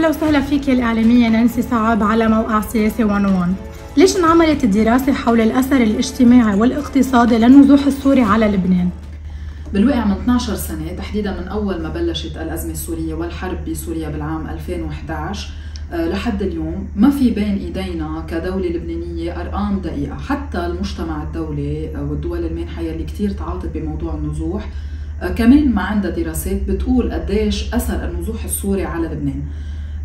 أهلا وسهلا فيك يا الإعلامية نانسي صعب على موقع سياسي 101. ليش انعملت الدراسة حول الأثر الاجتماعي والاقتصادي للنزوح السوري على لبنان؟ بالواقع من 12 سنة تحديدا من أول ما بلشت الأزمة السورية والحرب بسوريا بالعام 2011 لحد اليوم ما في بين إيدينا كدولة لبنانية أرقام دقيقة. حتى المجتمع الدولي والدول المانحة اللي كتير تعاطت بموضوع النزوح كمان ما عندها دراسات بتقول قديش أثر النزوح السوري على لبنان.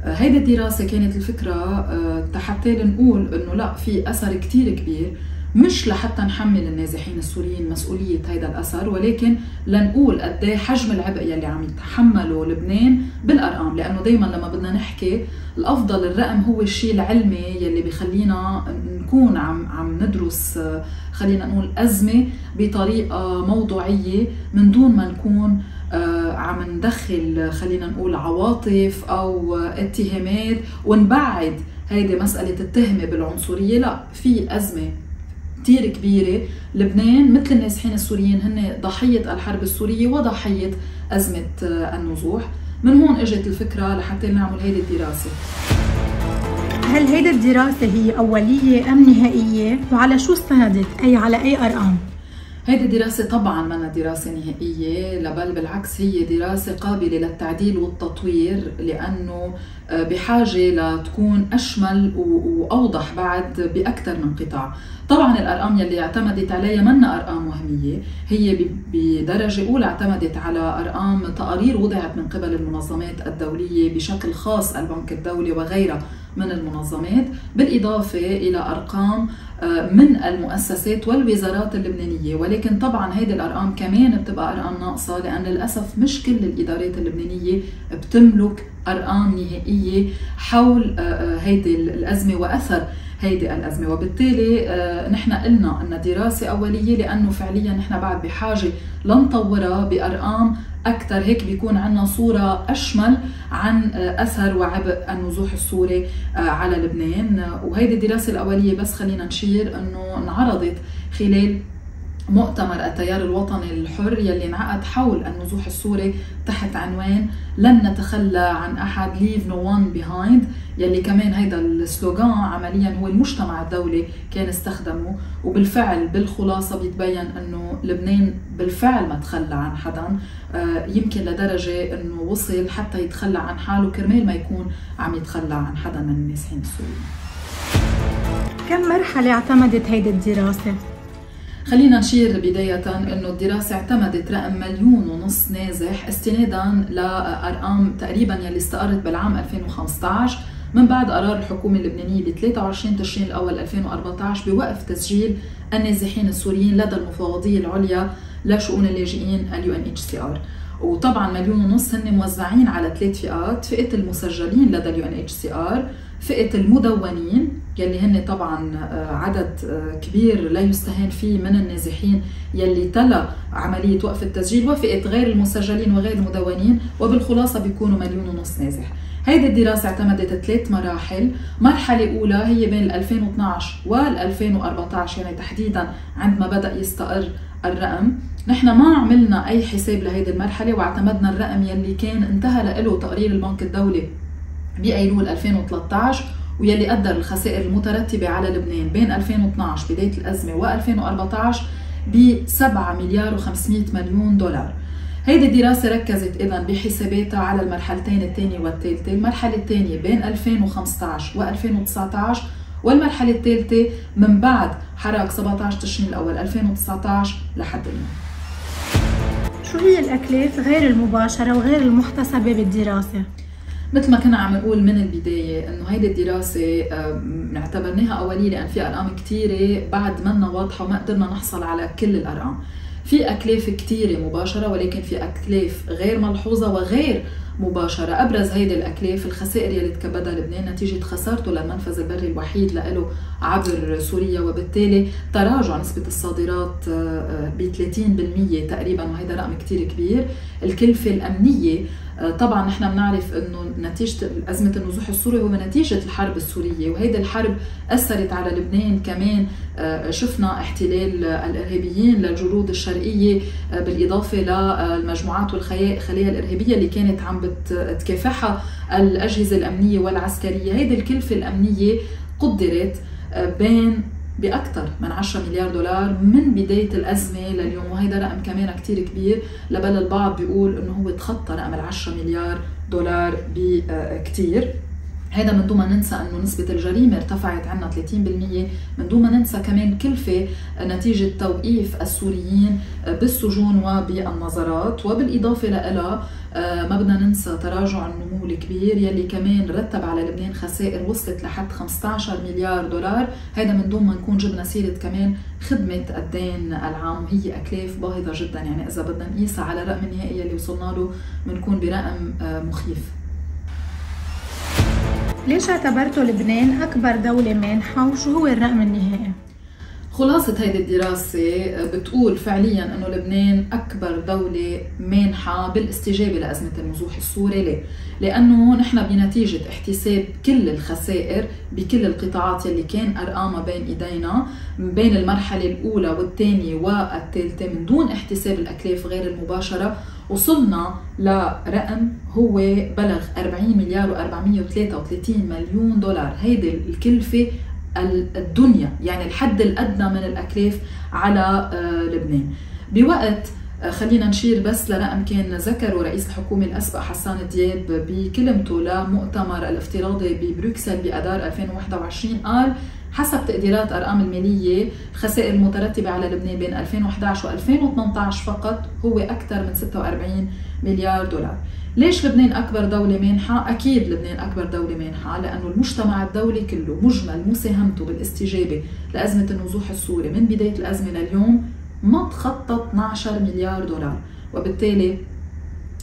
هيدي الدراسة كانت الفكرة حتى نقول إنه لا، في أثر كتير كبير، مش لحتى نحمل النازحين السوريين مسؤولية هيدا الأثر، ولكن لنقول قد ايه حجم العبء يلي عم يتحمله لبنان بالأرقام. لأنه دايما لما بدنا نحكي الأفضل الرقم هو الشيء العلمي يلي بيخلينا نكون عم ندرس، خلينا نقول أزمة بطريقة موضوعية من دون ما نكون عم ندخل خلينا نقول عواطف أو اتهامات ونبعد هيدي مسألة التهمة بالعنصرية. لا، في أزمة كتير كبيرة. لبنان مثل النازحين السوريين هن ضحية الحرب السورية وضحية أزمة النزوح. من هون اجت الفكرة لحتى نعمل هيدي الدراسة. هل هيدي الدراسة هي أولية أم نهائية؟ وعلى شو استندت؟ أي على أي أرقام؟ هيدي الدراسة طبعا منا دراسة نهائية، بل بالعكس هي دراسة قابلة للتعديل والتطوير، لأنه بحاجة لتكون أشمل وأوضح بعد بأكثر من قطاع. طبعا الأرقام يلي اعتمدت عليها منا أرقام وهمية، هي بدرجة أولى اعتمدت على أرقام تقارير وضعت من قبل المنظمات الدولية بشكل خاص البنك الدولي وغيرها من المنظمات، بالإضافة إلى أرقام من المؤسسات والوزارات اللبنانية. ولكن طبعا هيدي الأرقام كمان بتبقى أرقام ناقصة، لأن للأسف مش كل الإدارات اللبنانية بتملك أرقام نهائية حول هيدي الأزمة وأثر هيدي الأزمة. وبالتالي نحن قلنا أن دراسة أولية، لأنه فعليا نحن بعد بحاجة لنطورها بأرقام أكثر، هيك بيكون عندنا صورة أشمل عن أثر وعبء النزوح السوري على لبنان. وهيدي الدراسة الأولية بس خلينا نشير أنه انعرضت خلال مؤتمر التيار الوطني الحر يلي انعقد حول النزوح السوري تحت عنوان لن نتخلى عن أحد، Leave no one behind، يلي كمان هيدا السلوغان عمليا هو المجتمع الدولي كان استخدمه. وبالفعل بالخلاصة بيتبين أنه لبنان بالفعل ما تخلى عن حدا، يمكن لدرجة أنه وصل حتى يتخلى عن حاله كرمال ما يكون عم يتخلى عن حدا من النازحين السوريين. كم مرحلة اعتمدت هيدي الدراسة؟ خلينا نشير بداية أنه الدراسة اعتمدت رقم 1.5 مليون نازح استنادا لأرقام تقريبا يلي استقرت بالعام 2015 من بعد قرار الحكومة اللبنانية ب 23 تشرين الأول 2014 بوقف تسجيل النازحين السوريين لدى المفوضية العليا لشؤون اللاجئين UNHCR. وطبعا 1.5 مليون هن موزعين على 3 فئات: فئة المسجلين لدى UNHCR، فئة المدونين يلي هن طبعا عدد كبير لا يستهان فيه من النازحين يلي تلا عملية وقف التسجيل، وفئة غير المسجلين وغير المدونين، وبالخلاصة بيكونوا 1.5 مليون نازح. هيدي الدراسة اعتمدت 3 مراحل. مرحلة أولى هي بين 2012 وال 2014، يعني تحديدا عندما بدأ يستقر الرقم. نحن ما عملنا أي حساب لهيدي المرحلة واعتمدنا الرقم يلي كان انتهى له تقرير البنك الدولي بأيلول 2013، ويلي قدر الخسائر المترتبة على لبنان بين 2012 بداية الأزمة و2014 ب 7 مليار و500 مليون دولار. هيدي الدراسة ركزت إذن بحساباتها على المرحلتين الثانية والثالثة. المرحلة الثانية بين 2015 و2019، والمرحلة الثالثة من بعد حراك 17 تشرين الأول 2019 لحد اليوم. شو هي الأكلاف غير المباشرة وغير المحتسبة بالدراسة؟ مثل ما كنا عم نقول من البداية انه هيدي الدراسة اعتبرناها أولية لأن في أرقام كتيرة بعد منا واضحة وما قدرنا نحصل على كل الأرقام. في أكلاف كتيرة مباشرة، ولكن في أكلاف غير ملحوظة وغير مباشرة. أبرز هيدي الأكلاف الخسائر يلي تكبدها لبنان نتيجة خسارته للمنفذ البري الوحيد له عبر سوريا، وبالتالي تراجع نسبة الصادرات ب 30% تقريبا، وهذا رقم كتير كبير. الكلفة الأمنية، طبعا نحن بنعرف انه نتيجه ازمه النزوح السوري هو نتيجه الحرب السوريه، وهيدي الحرب اثرت على لبنان كمان. شفنا احتلال الارهابيين للجرود الشرقيه بالاضافه للمجموعات والخلايا الارهابيه اللي كانت عم بتكافحها الأجهزة الأمنية والعسكرية. هيدي الكلفة الأمنية قدرت بأكثر من 10 مليار دولار من بداية الأزمة لليوم، وهيدا رقم كمان كتير كبير، لبل البعض بيقول إنه هو تخطى رقم 10 مليار دولار بكتير. هذا من دون ما ننسى أنه نسبة الجريمة ارتفعت عنا 30%، من دون ما ننسى كمان كلفة نتيجة توقيف السوريين بالسجون وبالنظارات، وبالإضافة لها ما بدنا ننسى تراجع النمو الكبير يلي كمان رتب على لبنان خسائر وصلت لحد 15 مليار دولار. هذا من دون ما نكون جبنا سيرة كمان خدمة الدين العام، وهي أكلاف باهظة جدا. يعني إذا بدنا نقيسها على الرقم النهائي اللي وصلنا له بنكون برقم مخيف. ليش اعتبرتوا لبنان أكبر دولة مانحة وشو هو الرقم النهائي؟ خلاصة هيدي الدراسة بتقول فعليا أنه لبنان أكبر دولة مانحة بالاستجابة لأزمة النزوح السوري. ليه؟ لأنه نحن بنتيجة احتساب كل الخسائر بكل القطاعات يلي كان أرقامها بين إيدينا بين المرحلة الأولى والثانية والثالثة من دون احتساب الأكلاف غير المباشرة، وصلنا لرقم هو بلغ 40 مليار و433 مليون دولار. هيدي الكلفة الدنيا، يعني الحد الأدنى من الأكلاف على لبنان. بوقت خلينا نشير بس لرقم كان ذكره رئيس الحكومة الأسبق حسان دياب بكلمته لمؤتمر الافتراضي ببروكسل بأذار 2021، قال حسب تقديرات أرقام المالية الخسائر المترتبة على لبنان بين 2011 و2018 فقط هو أكثر من 46 مليار دولار. ليش لبنان أكبر دولة مانحة؟ أكيد لبنان أكبر دولة مانحة لأنه المجتمع الدولي كله مجمل مساهمته بالاستجابة لأزمة النزوح السوري من بداية الأزمة لليوم ما تخطى 12 مليار دولار، وبالتالي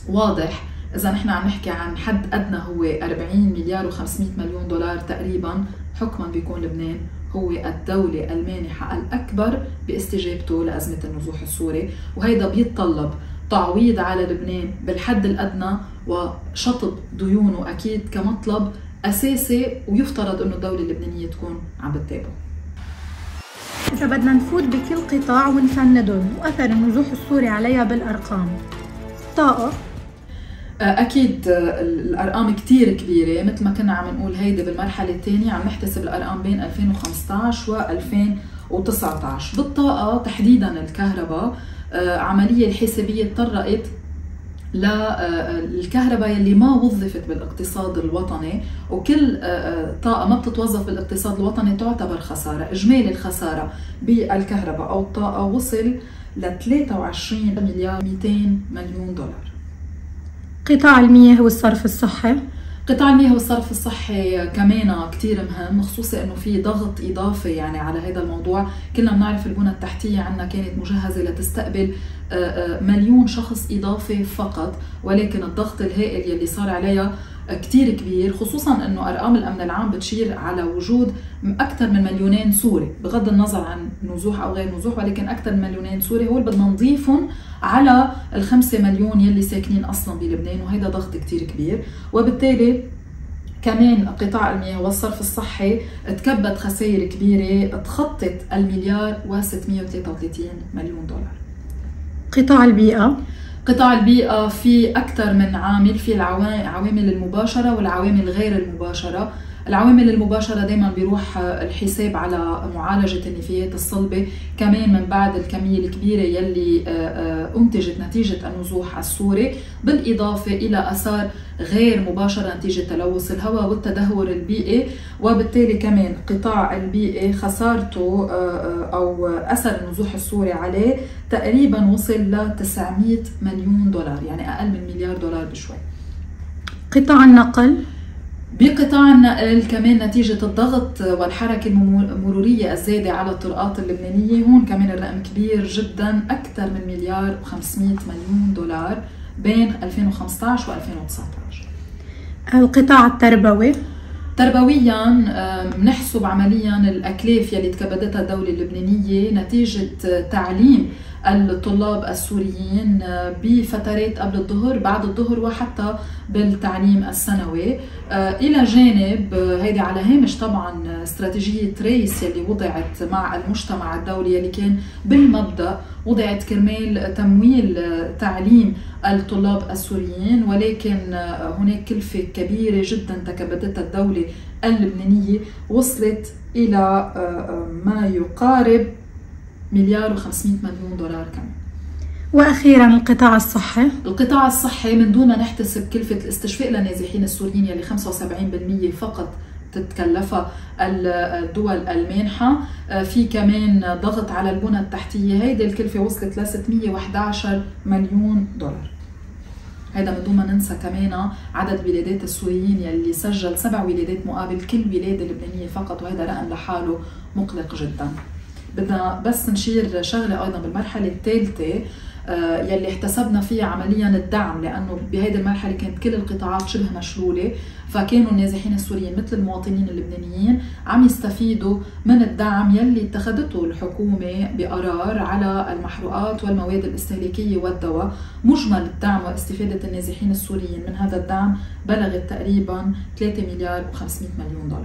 واضح إذا نحن عم نحكي عن حد أدنى هو 40 مليار و500 مليون دولار تقريبا، حكما بيكون لبنان هو الدولة المانحة الأكبر باستجابته لأزمة النزوح السوري. وهيدا بيتطلب تعويض على لبنان بالحد الأدنى وشطب ديونه أكيد كمطلب أساسي، ويفترض أنه الدولة اللبنانية تكون عم بتتابعه. إذا بدنا نفوت بكل قطاع ونفندهم وأثر النزوح السوري عليها بالأرقام، الطاقة أكيد الأرقام كتير كبيرة. مثل ما كنا عم نقول هيدي بالمرحلة الثانية عم نحتسب الأرقام بين 2015 و 2019. بالطاقة تحديدا الكهرباء، عملية الحسابية تطرقت للكهرباء يلي ما وظفت بالاقتصاد الوطني، وكل طاقة ما بتتوظف بالاقتصاد الوطني تعتبر خسارة. إجمالي الخسارة بالكهرباء أو الطاقة وصل ل 23 مليار 200 مليون دولار. قطاع المياه والصرف الصحي، قطاع المياه والصرف الصحي كمان كتير مهم، خصوصي انه في ضغط اضافي يعني على هذا الموضوع. كلنا بنعرف البنى التحتيه عندنا كانت مجهزه لتستقبل 1,000,000 شخص اضافي فقط، ولكن الضغط الهائل يلي صار عليها كتير كبير، خصوصا انه ارقام الامن العام بتشير على وجود اكثر من 2,000,000 سوري، بغض النظر عن نزوح او غير نزوح، ولكن اكثر من 2,000,000 سوري هو اللي بدنا نضيفهم على ال5 مليون يلي ساكنين اصلا بلبنان، وهيدا ضغط كتير كبير. وبالتالي كمان قطاع المياه والصرف الصحي تكبد خسائر كبيره تخطت 1,633 مليون دولار. قطاع البيئه، قطاع البيئة في أكثر من عامل، في العوامل المباشرة والعوامل غير المباشرة. العوامل المباشرة دايما بيروح الحساب على معالجة النفايات الصلبة، كمان من بعد الكمية الكبيرة يلي أنتجت نتيجة النزوح السوري، بالإضافة إلى أثار غير مباشرة نتيجة تلوث الهواء والتدهور البيئي. وبالتالي كمان قطاع البيئي خسارته أو أثر النزوح السوري عليه تقريبا وصل ل 900 مليون دولار، يعني أقل من مليار دولار بشوي. قطاع النقل، بقطاع النقل كمان نتيجة الضغط والحركة المرورية الزايدة على الطرقات اللبنانية، هون كمان الرقم كبير جدا، أكثر من 1,500 مليون دولار بين 2015 و 2019. القطاع التربوي، تربويا بنحسب عمليا الأكلاف يلي تكبدتها الدولة اللبنانية نتيجة تعليم الطلاب السوريين بفترات قبل الظهر، بعد الظهر، وحتى بالتعليم الثانوي. إلى جانب هيدي على هامش طبعا استراتيجية ريس يلي وضعت مع المجتمع الدولي، يلي كان بالمبدأ وضعت كرمال تمويل تعليم الطلاب السوريين، ولكن هناك كلفة كبيرة جدا تكبدتها الدولة اللبنانية وصلت إلى ما يقارب $1,500,000,000 كمان. وأخيرا القطاع الصحي. القطاع الصحي من دون ما نحتسب كلفة الاستشفاء للنازحين السوريين يلي 75% فقط تتكلفها الدول المانحة، في كمان ضغط على البنى التحتية، هيدي الكلفة وصلت ل $611,000,000. هيدا من دون ما ننسى كمان عدد ولادات السوريين يلي سجل 7 ولادات مقابل كل ولادة لبنانية فقط، وهذا رقم لحاله مقلق جدا. بدنا بس نشير شغلة أيضا بالمرحلة الثالثة يلي احتسبنا فيها عمليا الدعم، لأنه بهيدي المرحلة كانت كل القطاعات شبه مشلولة، فكانوا النازحين السوريين مثل المواطنين اللبنانيين عم يستفيدوا من الدعم يلي اتخذته الحكومة بقرار على المحروقات والمواد الاستهلاكية والدواء. مجمل الدعم واستفادة النازحين السوريين من هذا الدعم بلغت تقريبا $3,500,000,000.